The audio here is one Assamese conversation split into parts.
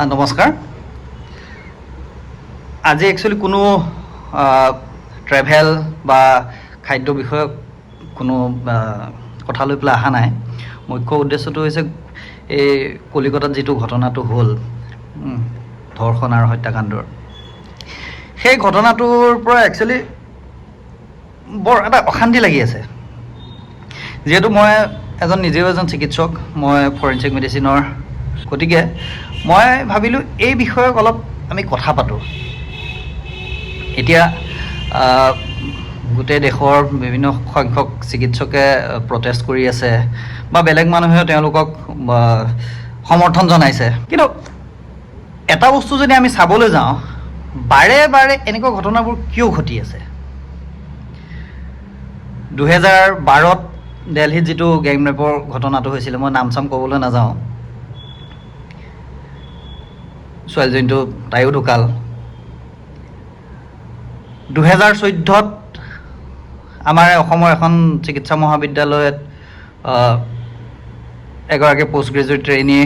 নমস্কাৰ। আজি একচুৱেলি কোনো ট্ৰেভেল বা খাদ্য বিষয়ক কোনো কথা লৈ পেলাই অহা নাই। মুখ্য উদ্দেশ্যটো হৈছে এই কলিকতাত যিটো ঘটনাটো হ'ল ধৰ্ষণ আৰু হত্যাকাণ্ডৰ, সেই ঘটনাটোৰ পৰা একচুৱেলি বৰ এটা অশান্তি লাগি আছে। যিহেতু মই নিজেও এজন চিকিৎসক, মই ফৰেনচিক মেডিচিনৰ, গতিকে মই ভাবিলোঁ এই বিষয়ক অলপ আমি কথা পাতোঁ। এতিয়া গোটেই দেশৰ বিভিন্ন সংখ্যক চিকিৎসকে প্ৰটেষ্ট কৰি আছে বা বেলেগ মানুহেও তেওঁলোকক সমৰ্থন জনাইছে, কিন্তু এটা বস্তু যদি আমি চাবলৈ যাওঁ, বাৰে বাৰে এনেকুৱা ঘটনাবোৰ কিয় ঘটি আছে? 2012ত দিল্লীত যিটো গেং ৰেপৰ ঘটনাটো হৈছিলে, মই নাম চাম ক'বলৈ নাযাওঁ, ছোৱালীজনীটো তাইও ঢুকাল। 2014ত আমাৰ অসমৰ এখন চিকিৎসা মহাবিদ্যালয়ত এগৰাকী পোষ্ট গ্ৰেজুৱেট ট্ৰেইনী,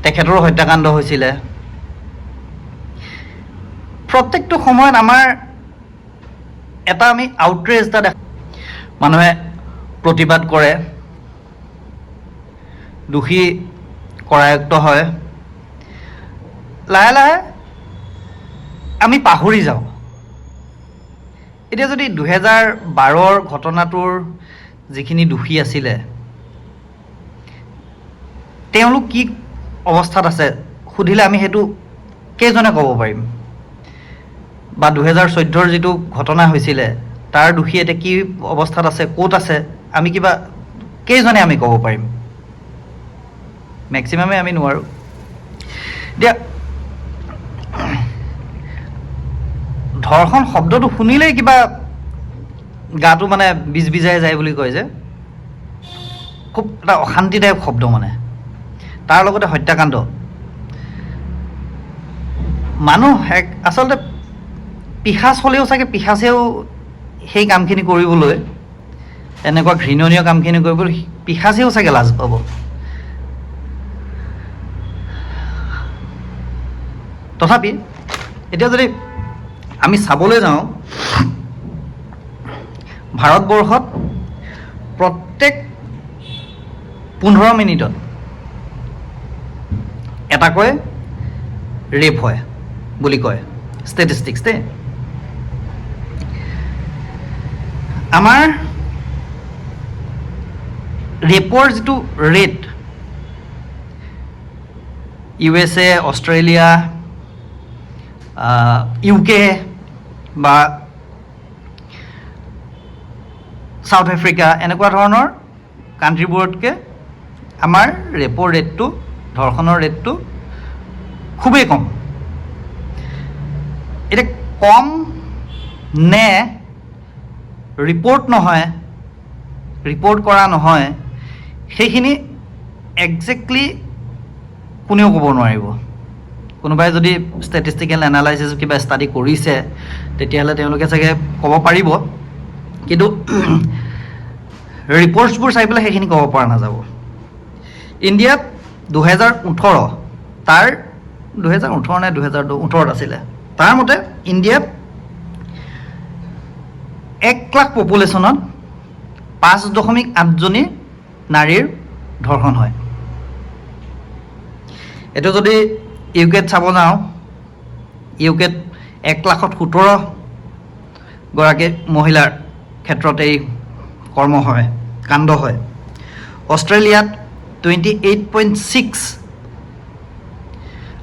তেখেতৰো হত্যাকাণ্ড হৈছিলে। প্ৰত্যেকটো সময়ত আমাৰ এটা আমি আউটৰেজ এটা দেখা, মানুহে প্ৰতিবাদ কৰে, দোষী কৰায়ত্ব হয়, লাহে লাহে আমি পাহৰি যাওঁ। এতিয়া যদি 2012ৰ ঘটনাটোৰ যিখিনি দোষী আছিলে তেওঁলোক কি অৱস্থাত আছে সুধিলে আমি সেইটো কেইজনে ক'ব পাৰিম? বা 2014ৰ যিটো ঘটনা হৈছিলে তাৰ দোষী এতিয়া কি অৱস্থাত আছে, ক'ত আছে, আমি কেইজনে আমি ক'ব পাৰিম? মেক্সিমামে আমি নোৱাৰোঁ। এতিয়া ধৰ্ষণ শব্দটো শুনিলেই কিবা গাটো বিজবিজাই যায় বুলি কয় যে, খুব এটা অশান্তিদায়ক শব্দ। তাৰ লগতে হত্যাকাণ্ড, মানুহ আচলতে পিশাচ হ'লেও চাগে পিশাচেও সেই কামখিনি কৰিবলৈ, এনেকুৱা ঘৃণনীয় কামখিনি কৰিবলৈ পিশাচেও চাগে লাজ পাব। তথাপি এতিয়া যদি আমি চাবলৈ যাওঁ, ভাৰতবৰ্ষত প্ৰত্যেক 15 মিনিটত এটাকৈ ৰেপ হয় বুলি কয় ষ্টেটিষ্টিক্স দেই। আমাৰ ৰেপৰ যিটো ৰেট, USA, অষ্ট্ৰেলিয়া, UK বা চাউথ আফ্ৰিকা, এনেকুৱা ধৰণৰ কাণ্ট্ৰিবোৰতকৈ আমাৰ ৰেপৰ ৰেটটো, ধৰ্ষণৰ ৰেটটো খুবেই কম। এতিয়া কম নে ৰিপৰ্ট কৰা নহয়, সেইখিনি একজেক্টলি কোনেও ক'ব নোৱাৰিব। কোনোবাই যদি ষ্টেটিষ্টিকেল এনালাইচিছ কিবা ষ্টাডি কৰিছে তেতিয়াহ'লে তেওঁলোকে চাগে ক'ব পাৰিব, কিন্তু ৰিপৰ্টছবোৰ চাই পেলাই সেইখিনি ক'ব পৰা নাযাব। ইণ্ডিয়াত 2018, তাৰ 2018 নে 2018ত আছিলে, তাৰ মতে ইণ্ডিয়াত 1 লাখ পপুলেশ্যনত 5.8জনী নাৰীৰ ধৰ্ষণ হয়। এইটো যদি ইউকেত চাব যাওঁ, ইউকেত 1,17,000গৰাকী মহিলাৰ ক্ষেত্ৰত এই কৰ্ম হয়, কাণ্ড হয়। অষ্ট্ৰেলিয়াত 28.6,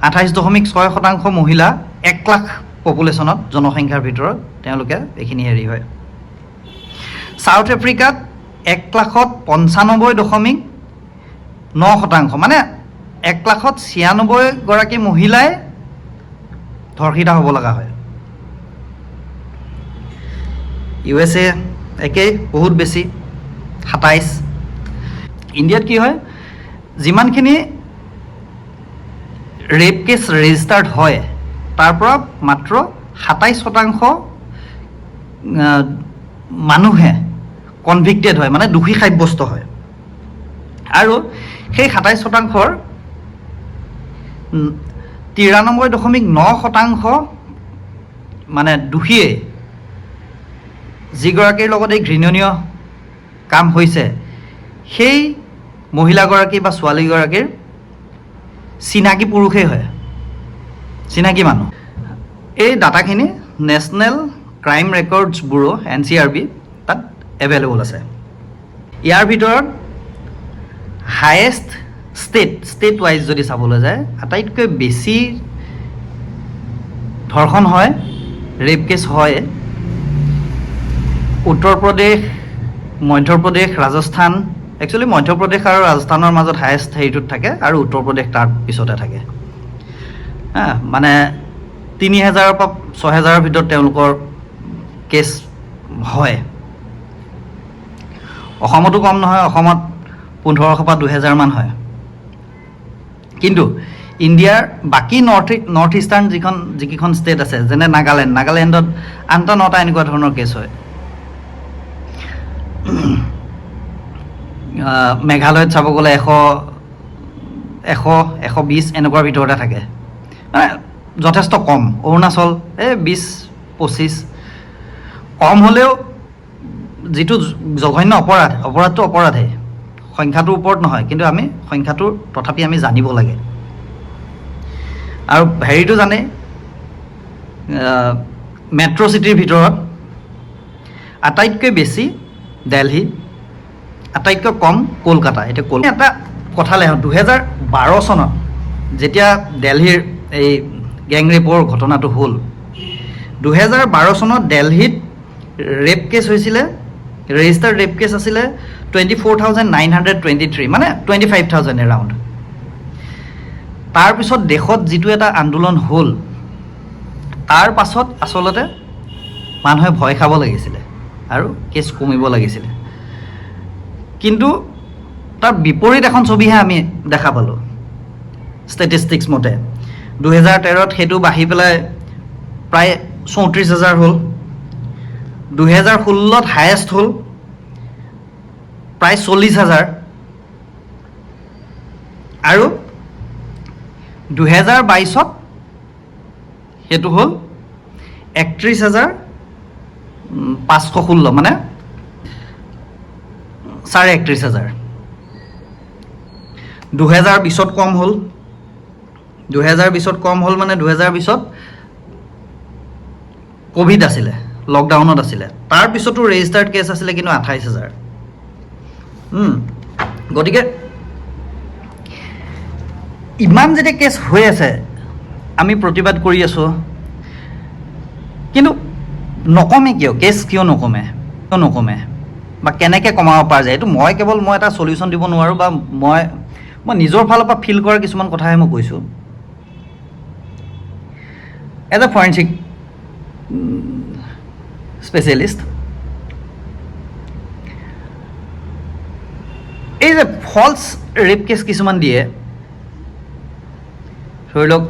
28.6% মহিলা 1 লাখ পপুলেশ্যনত, জনসংখ্যাৰ ভিতৰত তেওঁলোকে এইখিনি হয়। চাউথ আফ্ৰিকাত 1,95.9%, 1,96,000গৰাকী মহিলাই ধৰ্ষিতা হ'ব লগা হয়। USA একেই, বহুত বেছি, 27। ইণ্ডিয়াত কি হয়, যিমানখিনি ৰেপ কেছ ৰেজিষ্টাৰ্ড হয় তাৰ পৰা মাত্ৰ 27% মানুহে কনভিক্টেড হয়, দোষী সাব্যস্ত হয়। আৰু সেই 27%ৰ 93.9% মানে দোষীয়ে যিগৰাকীৰ লগত এই ঘৃণনীয় কাম হৈছে সেই মহিলাগৰাকী বা ছোৱালীগৰাকীৰ চিনাকি পুৰুষেই হয়, চিনাকি মানুহ। এই ডাটাখিনি National Crime Records Bureau' NCRB তাত এভেইলেবল আছে। ইয়াৰ ভিতৰত হায়েষ্ট ষ্টেট ৱাইজ যদি চাবলৈ যায় আটাইতকৈ বেছি ধৰ্ষণ হয়, ৰেপ কেছ হয় উত্তৰ প্ৰদেশ, মধ্যপ্ৰদেশ, ৰাজস্থান। একচুৱেলি মধ্যপ্ৰদেশ আৰু ৰাজস্থানৰ মাজত হায়েষ্ট হেৰিটোত থাকে আৰু উত্তৰ প্ৰদেশ তাৰ পিছতে থাকে। মানে 3000 পৰা 6000ৰ ভিতৰত তেওঁলোকৰ কেছ হয়। অসমতো কম নহয়, অসমত 1500 পৰা 2000 মান হয়। কিন্তু ইণ্ডিয়াৰ বাকী নৰ্থ ইষ্টাৰ্ণ যিকেইখন ষ্টেট আছে, যেনে নাগালেণ্ডত 8-9টা এনেকুৱা ধৰণৰ কেছ হয়। মেঘালয়ত চাব গ'লে 100-120 এনেকুৱাৰ ভিতৰতে থাকে, মানে যথেষ্ট কম। অৰুণাচল 20-25, কম হ'লেও যিটো জঘন্য অপৰাধটো অপৰাধেই, সংখ্যাটোৰ ওপৰত নহয়, কিন্তু আমি সংখ্যাটো তথাপি আমি জানিব লাগে। আৰু হেৰিটো জানে, মেট্ৰ' চিটিৰ ভিতৰত আটাইতকৈ বেছি দিল্লী, আটাইতকৈ কম কলকাতা। এতিয়া এটা কথালৈ আহোঁ, 2012 চনত যেতিয়া দিল্লীৰ এই গেং ৰেপৰ ঘটনাটো হ'ল, 2012 চনত দিল্লীত ৰেপ কেছ হৈছিলে, ৰেজিষ্টাৰ্ড ৰেপ কেছ আছিলে 24,923, মানে 25,000 এৰাউণ্ড। তাৰপিছত দেশত যিটো এটা আন্দোলন হ'ল, তাৰ পাছত আচলতে মানুহে ভয় খাব লাগিছিলে আৰু কেছ কমিব লাগিছিলে। কিন্তু তাৰ বিপৰীত এখন ছবিহে আমি দেখা পালোঁ। ষ্টেটিষ্টিক্স মতে 2013ত সেইটো বাঢ়ি পেলাই প্ৰায় 34,000 হ'ল। 2016ত হায়েষ্ট হ'ল প্ৰায় 40,000, আৰু 2022ত সেইটো হ'ল 31,516, মানে 31,500। 2020ত কম হ'ল। 2020ত কম হ'ল মানে 2020ত ক'ভিড আছিলে, লকডাউনত আছিলে। তাৰপিছতো ৰেজিষ্টাৰ্ড কেছ আছিলে কিন্তু 28,000। গতিকে ইমান যেতিয়া কেছ হৈ আছে, আমি প্ৰতিবাদ কৰি আছোঁ, কিন্তু নকমে কিয়? কেছ কিয় নকমে বা কেনেকৈ কমাব পৰা যায়? এইটো মই এটা চলিউশ্যন দিব নোৱাৰোঁ, বা মই নিজৰ ফালৰ পৰা ফিল কৰা কিছুমান কথাহে মই কৈছোঁ। এজ এ ফৰেনচিক স্পেচিয়েলিষ্ট, এই যে ফলছ ৰেপ কেছ কিছুমান দিয়ে, ধৰি লওক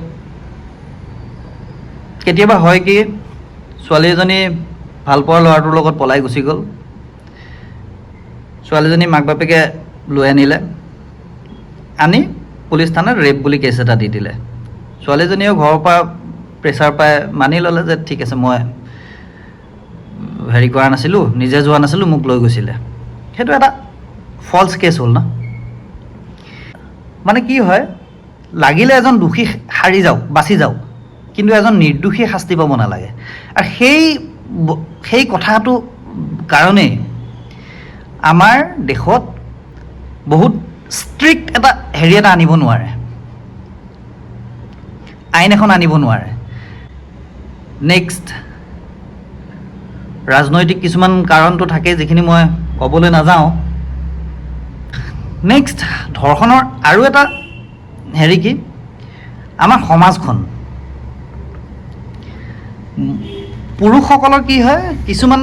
কেতিয়াবা হয় কি, ছোৱালী এজনী ভালপোৱা ল'ৰাটোৰ লগত পলাই গুচি গ'ল, ছোৱালীজনী মাক বাপেকে লৈ আনি পুলিচ থানাত ৰেপ বুলি কেছ এটা দি দিলে। ছোৱালীজনীয়েও ঘৰৰ পৰা প্ৰেছাৰ পাই মানি ল'লে যে ঠিক আছে, মই হেৰি কৰা নাছিলোঁ, নিজে যোৱা নাছিলোঁ, মোক লৈ গৈছিলে। সেইটো এটা ফলছ কেছ হ'ল ন। মানে কি হয়, লাগিলে এজন দোষী বাচি যাওক, কিন্তু এজন নিৰ্দোষী শাস্তি পাব নালাগে। আৰু সেই কথাটো কাৰণেই আমাৰ দেশত বহুত ষ্ট্ৰিক্ট এটা আনিব নোৱাৰে, আইন এখন আনিব নোৱাৰে। নেক্সট, ৰাজনৈতিক কিছুমান কাৰণটো থাকে যিখিনি মই ক'বলৈ নাযাওঁ। নেক্সট, ধৰ্ষণৰ আৰু এটা কি, আমাৰ সমাজখন, পুৰুষসকলৰ কি হয়, কিছুমান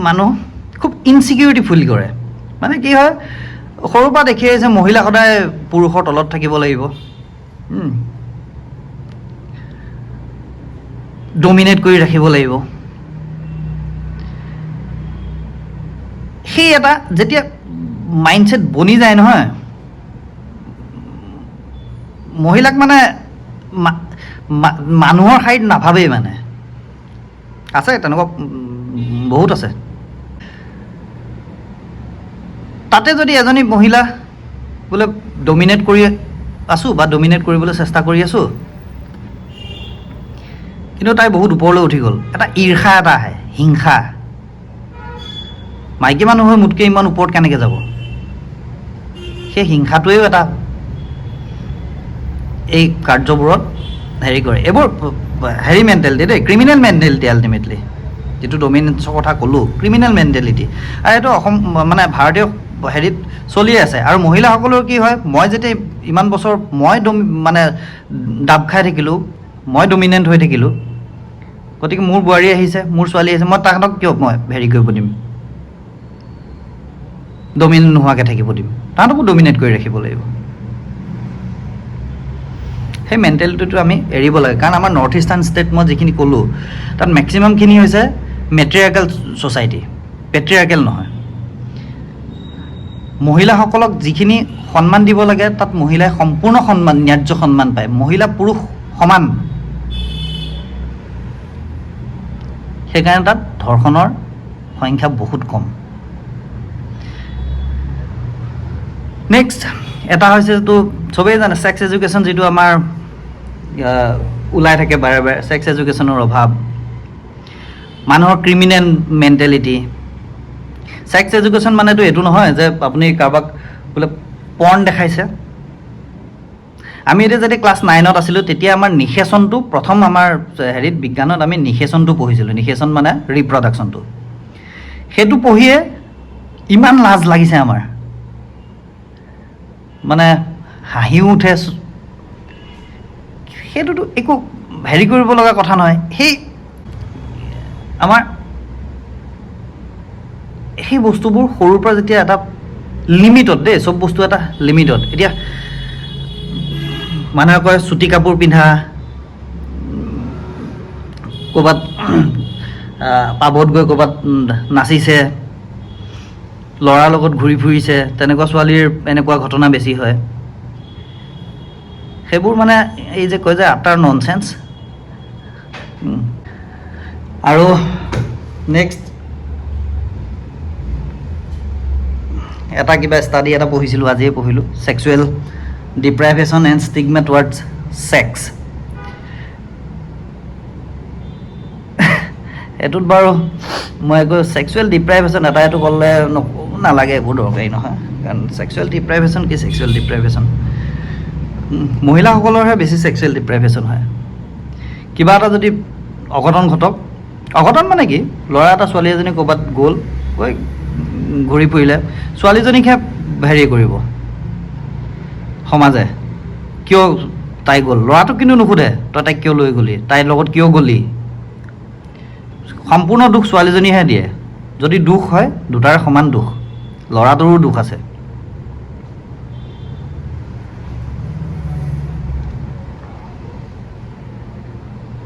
মানুহ খুব ইনচিকিউৰিটি ফিল কৰে। মানে কি হয়, সৰুৰ পৰা দেখি আহিছে মহিলা সদায় পুৰুষৰ তলত থাকিব লাগিব, ডমিনেট কৰি ৰাখিব লাগিব। সেই এটা যেতিয়া মাইণ্ডছেট বনি যায় নহয়, মহিলাক মানে মানুহৰ শাৰীত নাভাবেই মানে আছে তেনেকুৱা বহুত আছে। তাতে যদি এজনী মহিলা বোলে ডমিনেট কৰি আছোঁ বা ডমিনেট কৰিবলৈ চেষ্টা কৰি আছোঁ, কিন্তু তাই বহুত ওপৰলৈ উঠি গ'ল, এটা ঈৰ্ষা এটা আহে, হিংসা। মাইকী মানুহ হৈ মোতকৈ ইমান ওপৰত কেনেকৈ যাব? সেই হিংসাটোৱেও এটা এই কাৰ্যবোৰত হেৰি কৰে। এইবোৰ হেৰি মেণ্টেলিটি দেই, ক্ৰিমিনেল মেণ্টেলিটি আল্টিমেটলি। যিটো ডমিনেন্সৰ কথা ক'লোঁ, ক্ৰিমিনেল মেণ্টেলিটি। আৰু এইটো অসম মানে ভাৰতীয় হেৰিত চলিয়ে আছে। আৰু মহিলাসকলৰ কি হয়, মই যেতিয়া ইমান বছৰ মই মানে ডাব খাই থাকিলোঁ, মই ডমিনেণ্ট হৈ থাকিলোঁ, গতিকে মোৰ বোৱাৰী আহিছে, মোৰ ছোৱালী আহিছে, মই তাহাঁতক কিয় মই হেৰি কৰিব দিম, ডমিনেণ্ট নোহোৱাকৈ থাকিব দিম? তাহাঁতকো ডমিনেট কৰি ৰাখিব লাগিব। সেই মেণ্টেলিটিটো আমি এৰিব লাগে। কাৰণ আমাৰ নৰ্থ ইষ্টাৰ্ণ ষ্টেট মই যিখিনি ক'লোঁ, তাত মেক্সিমামখিনি হৈছে মেট্ৰিয়াৰ্কেল ছ'চাইটি, পেট্ৰিয়াৰ্কেল নহয়। মহিলাসকলক যিখিনি সন্মান দিব লাগে, তাত মহিলাই সম্পূৰ্ণ সন্মান, ন্যায্য সন্মান পায়। মহিলা পুৰুষ সমান। সেইকাৰণে তাত ধৰ্ষণৰ সংখ্যা বহুত কম। নেক্সট এটা হৈছে যিটো চবেই জানে, ছেক্স এডুকেশ্যন, যিটো আমাৰ ওলাই থাকে বাৰে বাৰে, ছেক্স এডুকেশ্যনৰ অভাৱ, মানুহৰ ক্ৰিমিনেল মেণ্টেলিটি। ছেক্স এডুকেশ্যন মানেতো এইটো নহয় যে আপুনি কাৰোবাক বোলে পৰ্ণ দেখাইছে। আমি এতিয়া যেতিয়া ক্লাছ 9ত আছিলোঁ, তেতিয়া আমাৰ নিষেচনটো প্ৰথম আমাৰ হেৰিত বিজ্ঞানত আমি নিষেচনটো পঢ়িছিলোঁ। নিষেচন মানে ৰিপ্ৰডাকশ্যনটো। সেইটো পঢ়িয়ে ইমান লাজ লাগিছে আমাৰ, মানে হাঁহিও উঠে। সেইটোতো একো হেৰি কৰিব লগা কথা নহয়। সেই আমাৰ সেই বস্তুবোৰ সৰুৰ পৰা যেতিয়া এটা লিমিটত দেই, চব বস্তু এটা লিমিটত। এতিয়া মানুহে কয় চুটি কাপোৰ পিন্ধা, ক'ৰবাত পাবত গৈ ক'ৰবাত নাচিছে, ল'ৰাৰ লগত ঘূৰি ফুৰিছে, তেনেকুৱা ছোৱালীৰ এনেকুৱা ঘটনা বেছি হয়। সেইবোৰ মানে এই যে কয় যে আটাৰ ননচেন্স। আৰু নেক্সট এটা কিবা ষ্টাডি এটা পঢ়িছিলোঁ, আজিয়ে পঢ়িলোঁ, sexual deprivation and stigma towards sex. এইটোত বাৰু মই একো ছেক্সুৱেল ডিপ্ৰাইভেশ্যন এটা এইটো ক'লে নালাগে, একো দৰকাৰী নহয়। কাৰণ ছেক্সুৱেল ডিপ্ৰাইভেশ্যন কি? ছেক্সুৱেল ডিপ্ৰাইভেশ্যন মহিলাসকলৰহে বেছি ছেক্সুৱেল ডিপ্ৰাইভেশ্যন হয়। কিবা এটা যদি অঘটন ঘটক, অঘটন মানে কি, ল'ৰা এটা ছোৱালী এজনী ক'ৰবাত গ'ল, গৈ ঘূৰি ফুৰিলে, ছোৱালীজনীকহে হেৰি কৰিব সমাজে, কিয় তাই গ'ল। ল'ৰাটোক কিন্তু নুসুধে তই তাইক কিয় লৈ গ'লি, তাইৰ লগত কিয় গ'লি। সম্পূৰ্ণ দুখ ছোৱালীজনীহে দিয়ে। যদি দুখ হয়, দুটাৰে সমান দুখ, ল'ৰাটোৰো দুখ আছে।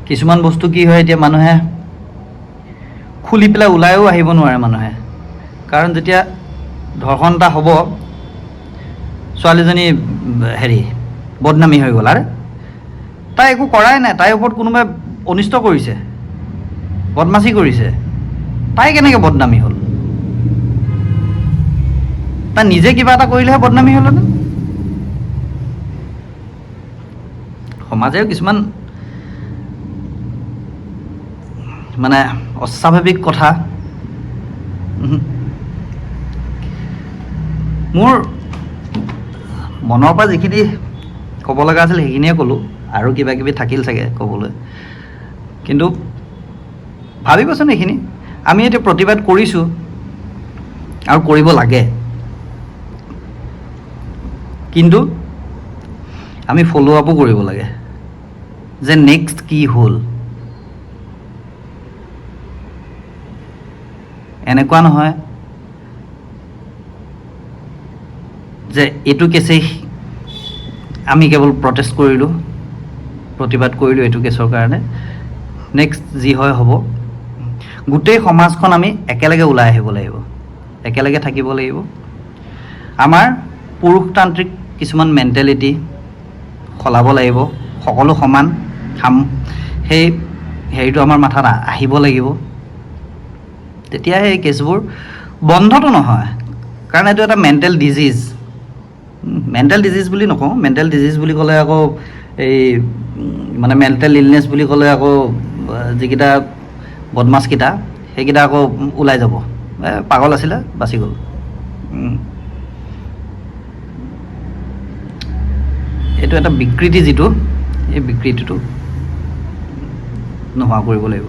কিছুমান বস্তু কি হয়, এতিয়া মানুহে খুলি পেলাই ওলাইও আহিব নোৱাৰে মানুহে। কাৰণ যেতিয়া ধৰ্ষণ এটা হ'ব, ছোৱালীজনী হেৰি বদনামী হৈ গ'ল। আৰে তাই একো কৰাই নাই, তাইৰ ওপৰত কোনোবাই অনিষ্ট কৰিছে, বদমাচি কৰিছে, তাই কেনেকৈ বদনামী হ'ল? তাই নিজে কিবা এটা কৰিলেহে বদনামী হ'লহেঁতেন। সমাজেও কিছুমান মানে অস্বাভাৱিক কথা। মোৰ মনৰ পৰা যিখিনি ক'ব লগা আছিল সেইখিনিয়ে ক'লোঁ, আৰু কিবা কিবি থাকিল চাগে ক'বলৈ। কিন্তু ভাবিবচোন, এইখিনি আমি এতিয়া প্ৰতিবাদ কৰিছোঁ আৰু কৰিব লাগে, কিন্তু আমি ফ'ল' আপো কৰিব লাগে যে নেক্সট কি হ'ল। এনেকুৱা নহয় যে এইটো কেছেই আমি কেৱল প্ৰটেষ্ট কৰিলোঁ, প্ৰতিবাদ কৰিলোঁ এইটো কেছৰ কাৰণে, নেক্সট যি হয় হ'ব। গোটেই সমাজখন আমি একেলগে ওলাই আহিব লাগিব, একেলগে থাকিব লাগিব। আমাৰ পুৰুষতান্ত্ৰিক কিছুমান মেণ্টেলিটি সলাব লাগিব, সকলো সমান সেই হেৰিটো আমাৰ মাথাত আহিব লাগিব, তেতিয়াহে এই কেছবোৰ বন্ধটো নহয়। কাৰণ এইটো এটা মেণ্টেল ডিজিজ। মেণ্টেল ডিজিজ বুলি নকওঁ, মেণ্টেল ডিজিজ বুলি ক'লে আকৌ এই মানে মেণ্টেল ইলনেছ বুলি ক'লে আকৌ যিকেইটা বদমাছকেইটা সেইকেইটা আকৌ ওলাই যাব, পাগল আছিলে বাচি গ'ল। এইটো এটা বিকৃতি, যিটো এই বিকৃতিটো নোহোৱা কৰিব লাগিব।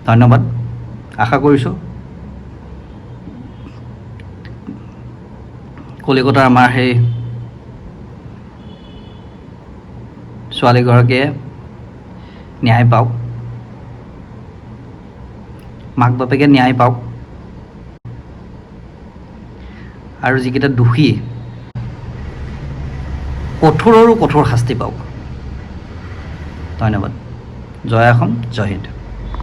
ধন্যবাদ। আশা কৰিছোঁ কলিকতাৰ আমাৰ সেই ছোৱালীগৰাকীয়ে ন্যায় পাওক, মাক বাপেকে ন্যায় পাওক, আৰু যিকেইটা দোষী কঠোৰৰো কঠোৰ শাস্তি পাওক। ধন্যবাদ। জয় অসম, জয় হিন্দ।